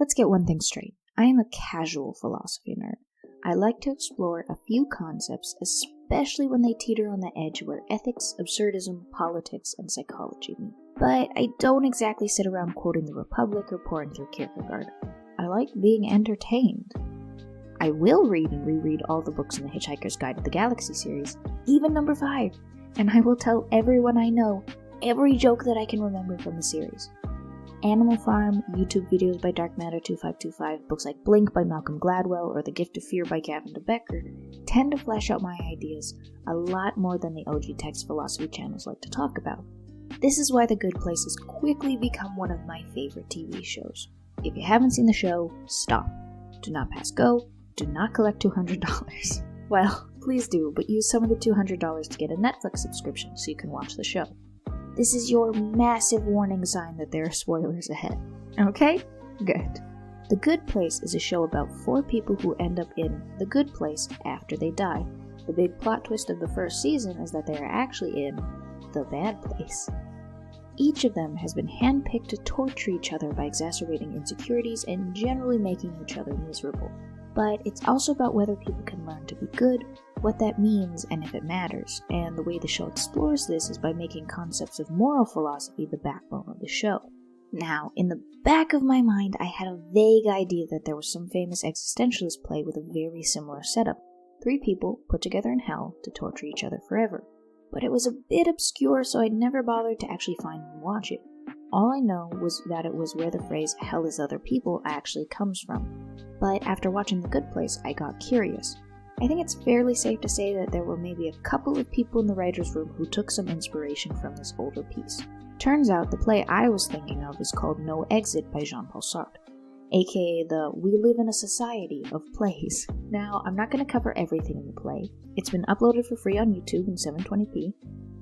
Let's get one thing straight. I am a casual philosophy nerd. I like to explore a few concepts, especially when they teeter on the edge where ethics, absurdism, politics, and psychology meet. But I don't exactly sit around quoting the Republic or pouring through Kierkegaard. I like being entertained. I will read and reread all the books in the Hitchhiker's Guide to the Galaxy series, even number 5, and I will tell everyone I know every joke that I can remember from the series. Animal Farm, YouTube videos by Dark Matter 2525, books like Blink by Malcolm Gladwell, or The Gift of Fear by Gavin de Becker tend to flesh out my ideas a lot more than the OG text philosophy channels like to talk about. This is why The Good Place has quickly become one of my favorite TV shows. If you haven't seen the show, stop. Do not pass go. Do not collect $200. Well, please do, but use some of the $200 to get a Netflix subscription so you can watch the show. This is your massive warning sign that there are spoilers ahead. Okay? Good. The Good Place is a show about 4 people who end up in the good place after they die. The big plot twist of the first season is that they are actually in the bad place. Each of them has been handpicked to torture each other by exacerbating insecurities and generally making each other miserable. But it's also about whether people can learn to be good, what that means, and if it matters. And the way the show explores this is by making concepts of moral philosophy the backbone of the show. Now, in the back of my mind, I had a vague idea that there was some famous existentialist play with a very similar setup. 3 people put together in hell to torture each other forever. But it was a bit obscure, so I never bothered to actually find and watch it. All I know was that it was where the phrase hell is other people actually comes from. But after watching The Good Place, I got curious. I think it's fairly safe to say that there were maybe a couple of people in the writer's room who took some inspiration from this older piece. Turns out the play I was thinking of is called No Exit by Jean-Paul Sartre, aka the We Live in a Society of plays. Now, I'm not going to cover everything in the play. It's been uploaded for free on YouTube in 720p.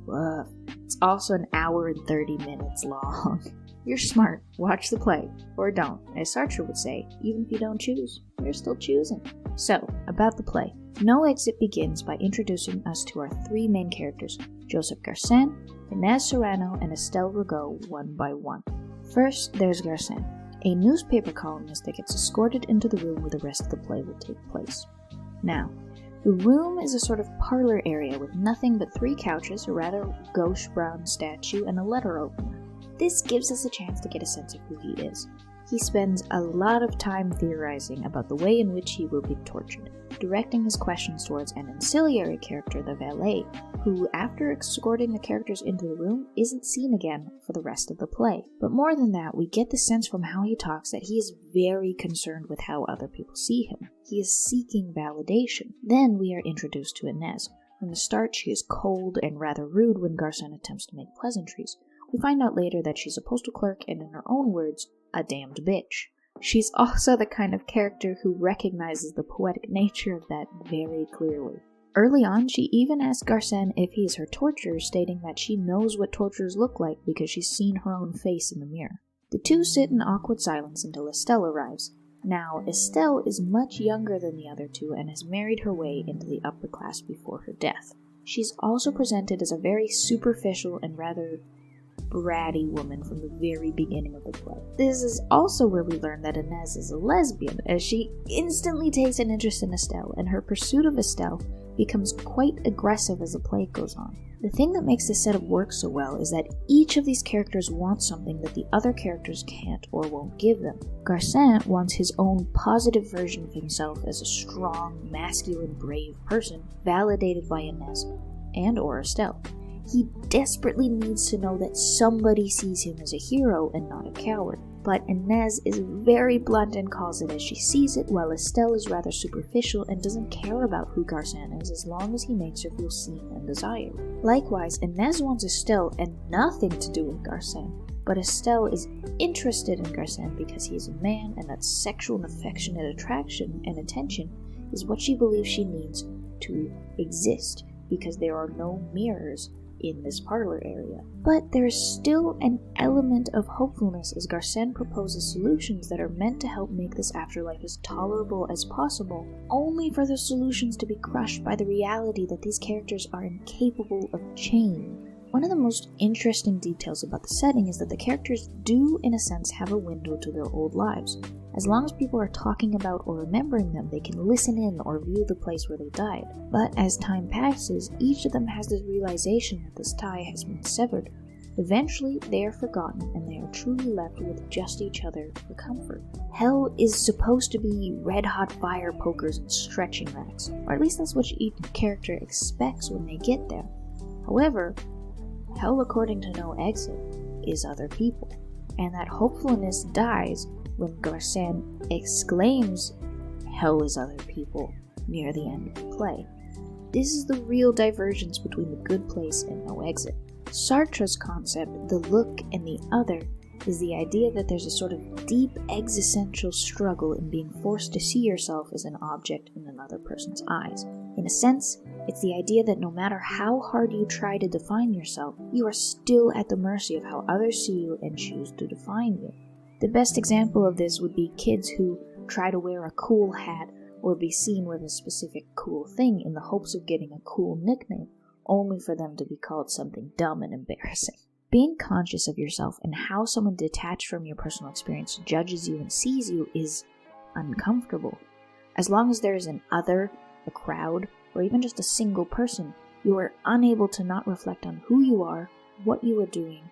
Woof. It's also an hour and 30 minutes long. You're smart. Watch the play. Or don't. As Sartre would say, even if you don't choose, you're still choosing. So, about the play. No Exit begins by introducing us to our 3 main characters, Joseph Garcin, Inez Serrano, and Estelle Rigaud, one by one. First, there's Garcin, a newspaper columnist that gets escorted into the room where the rest of the play will take place. Now, the room is a sort of parlor area with nothing but 3 couches, a rather gauche brown statue, and a letter opener. This gives us a chance to get a sense of who he is. He spends a lot of time theorizing about the way in which he will be tortured, directing his questions towards an ancillary character, the valet, who, after escorting the characters into the room, isn't seen again for the rest of the play. But more than that, we get the sense from how he talks that he is very concerned with how other people see him. He is seeking validation. Then we are introduced to Inez. From the start, she is cold and rather rude when Garcin attempts to make pleasantries. We find out later that she's a postal clerk and, in her own words, a damned bitch. She's also the kind of character who recognizes the poetic nature of that very clearly. Early on, she even asks Garcin if he is her torturer, stating that she knows what torturers look like because she's seen her own face in the mirror. The 2 sit in awkward silence until Estelle arrives. Now, Estelle is much younger than the other 2 and has married her way into the upper class before her death. She's also presented as a very superficial and rather bratty woman from the very beginning of the play. This is also where we learn that Inez is a lesbian, as she instantly takes an interest in Estelle, and her pursuit of Estelle becomes quite aggressive as the play goes on. The thing that makes this setup work so well is that each of these characters wants something that the other characters can't or won't give them. Garcin wants his own positive version of himself as a strong, masculine, brave person, validated by Inez and or Estelle. He desperately needs to know that somebody sees him as a hero and not a coward. But Inez is very blunt and calls it as she sees it, while Estelle is rather superficial and doesn't care about who Garcin is as long as he makes her feel seen and desired. Likewise, Inez wants Estelle and nothing to do with Garcin, but Estelle is interested in Garcin because he is a man and that sexual and affectionate attraction and attention is what she believes she needs to exist, because there are no mirrors in this parlor area. But there is still an element of hopefulness as Garcin proposes solutions that are meant to help make this afterlife as tolerable as possible, only for the solutions to be crushed by the reality that these characters are incapable of change. One of the most interesting details about the setting is that the characters do, in a sense, have a window to their old lives. As long as people are talking about or remembering them, they can listen in or view the place where they died. But as time passes, each of them has this realization that this tie has been severed. Eventually, they are forgotten and they are truly left with just each other for comfort. Hell is supposed to be red-hot fire pokers and stretching racks, or at least that's what each character expects when they get there. However, hell, according to No Exit, is other people, and that hopefulness dies when Garcin exclaims, "Hell is other people," near the end of the play. This is the real divergence between The Good Place and No Exit. Sartre's concept, the look and the other, is the idea that there's a sort of deep existential struggle in being forced to see yourself as an object in another person's eyes. In a sense, it's the idea that no matter how hard you try to define yourself, you are still at the mercy of how others see you and choose to define you. The best example of this would be kids who try to wear a cool hat or be seen with a specific cool thing in the hopes of getting a cool nickname, only for them to be called something dumb and embarrassing. Being conscious of yourself and how someone detached from your personal experience judges you and sees you is uncomfortable. As long as there is an other, a crowd, or even just a single person, you are unable to not reflect on who you are, what you are doing,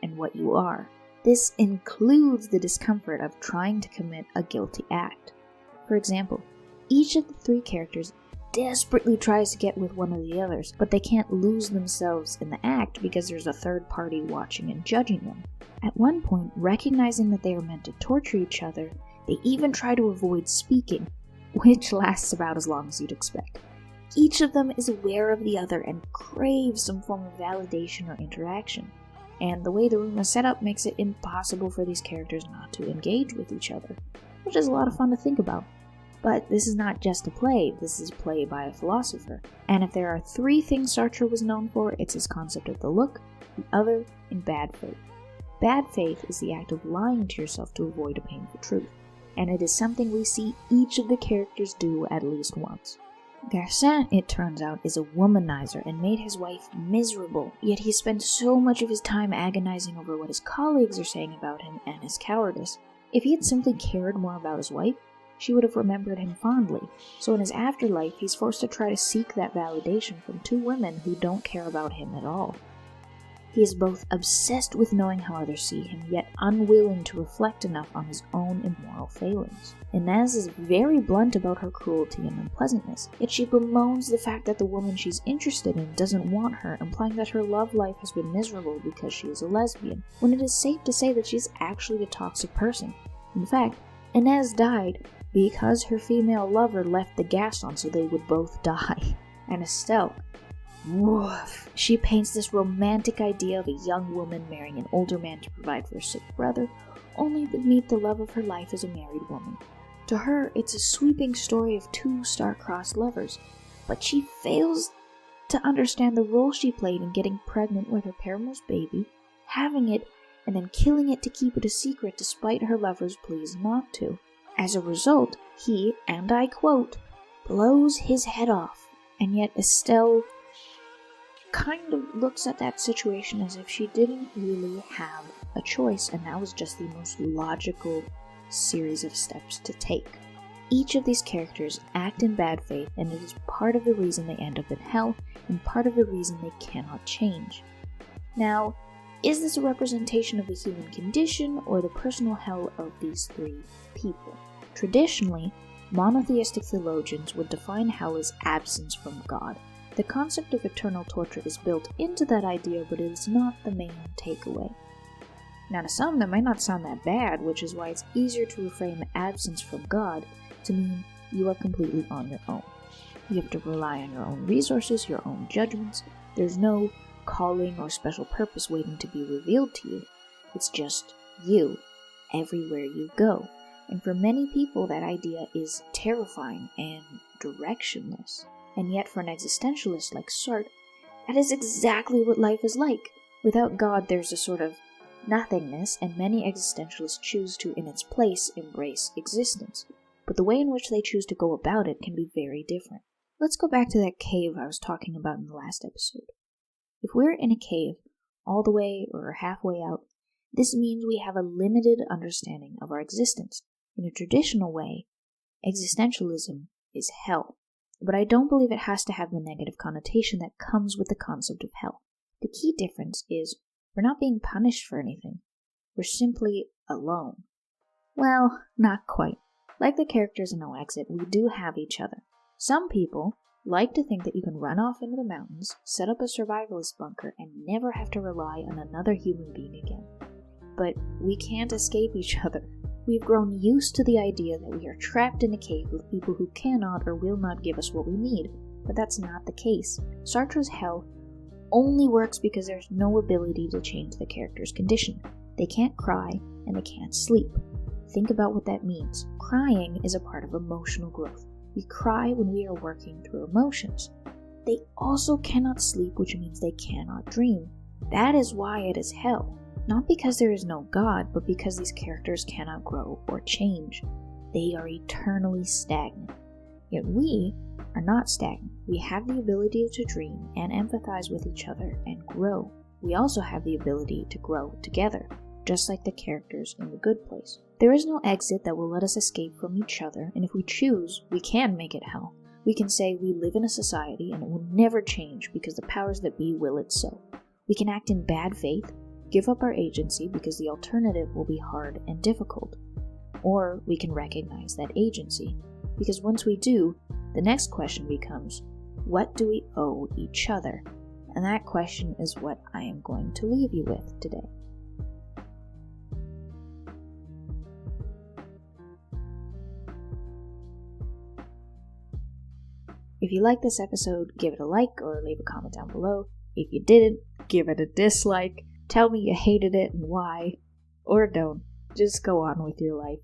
and what you are. This includes the discomfort of trying to commit a guilty act. For example, each of the three characters desperately tries to get with one of the others, but they can't lose themselves in the act because there's a third party watching and judging them. At one point, recognizing that they are meant to torture each other, they even try to avoid speaking, which lasts about as long as you'd expect. Each of them is aware of the other and craves some form of validation or interaction, and the way the room is set up makes it impossible for these characters not to engage with each other, which is a lot of fun to think about. But this is not just a play, this is a play by a philosopher. And if there are three things Sartre was known for, it's his concept of the look, the other, and bad faith. Bad faith is the act of lying to yourself to avoid a painful truth, and it is something we see each of the characters do at least once. Garcin, it turns out, is a womanizer and made his wife miserable, yet he spends so much of his time agonizing over what his colleagues are saying about him and his cowardice. If he had simply cared more about his wife, she would have remembered him fondly, so in his afterlife he's forced to try to seek that validation from two women who don't care about him at all. He is both obsessed with knowing how others see him, yet unwilling to reflect enough on his own immoral failings. Inez is very blunt about her cruelty and unpleasantness, yet she bemoans the fact that the woman she's interested in doesn't want her, implying that her love life has been miserable because she is a lesbian, when it is safe to say that she's actually a toxic person. In fact, Inez died because her female lover left the gas on so they would both die. And Estelle, woof. She paints this romantic idea of a young woman marrying an older man to provide for her sick brother, only to meet the love of her life as a married woman. To her, it's a sweeping story of two star-crossed lovers, but she fails to understand the role she played in getting pregnant with her paramour's baby, having it, and then killing it to keep it a secret despite her lover's pleas not to. As a result, he, and I quote, blows his head off, and yet Estelle kind of looks at that situation as if she didn't really have a choice, and that was just the most logical series of steps to take. Each of these characters act in bad faith, and it is part of the reason they end up in hell, and part of the reason they cannot change. Now, is this a representation of the human condition, or the personal hell of these three people? Traditionally, monotheistic theologians would define hell as absence from God. The concept of eternal torture is built into that idea, but it is not the main takeaway. Now, to some, that might not sound that bad, which is why it's easier to reframe absence from God to mean you are completely on your own. You have to rely on your own resources, your own judgments. There's no calling or special purpose waiting to be revealed to you. It's just you, everywhere you go. And for many people, that idea is terrifying and directionless. And yet for an existentialist like Sartre, that is exactly what life is like. Without God, there's a sort of nothingness, and many existentialists choose to, in its place, embrace existence. But the way in which they choose to go about it can be very different. Let's go back to that cave I was talking about in the last episode. If we're in a cave, all the way or halfway out, this means we have a limited understanding of our existence. In a traditional way, existentialism is hell. But I don't believe it has to have the negative connotation that comes with the concept of hell. The key difference is we're not being punished for anything. We're simply alone. Well, not quite. Like the characters in No Exit, we do have each other. Some people like to think that you can run off into the mountains, set up a survivalist bunker, and never have to rely on another human being again. But we can't escape each other. We've grown used to the idea that we are trapped in a cave with people who cannot or will not give us what we need, but that's not the case. Sartre's hell only works because there's no ability to change the character's condition. They can't cry, and they can't sleep. Think about what that means. Crying is a part of emotional growth. We cry when we are working through emotions. They also cannot sleep, which means they cannot dream. That is why it is hell. Not because there is no God, but because these characters cannot grow or change. They are eternally stagnant. Yet we are not stagnant. We have the ability to dream and empathize with each other and grow. We also have the ability to grow together, just like the characters in The Good Place. There is no exit that will let us escape from each other, and if we choose, we can make it hell. We can say we live in a society and it will never change because the powers that be will it so. We can act in bad faith, give up our agency because the alternative will be hard and difficult. Or we can recognize that agency, because once we do, the next question becomes, what do we owe each other? And that question is what I am going to leave you with today. If you liked this episode, give it a like or leave a comment down below. If you didn't, give it a dislike. Tell me you hated it and why. Or don't. Just go on with your life.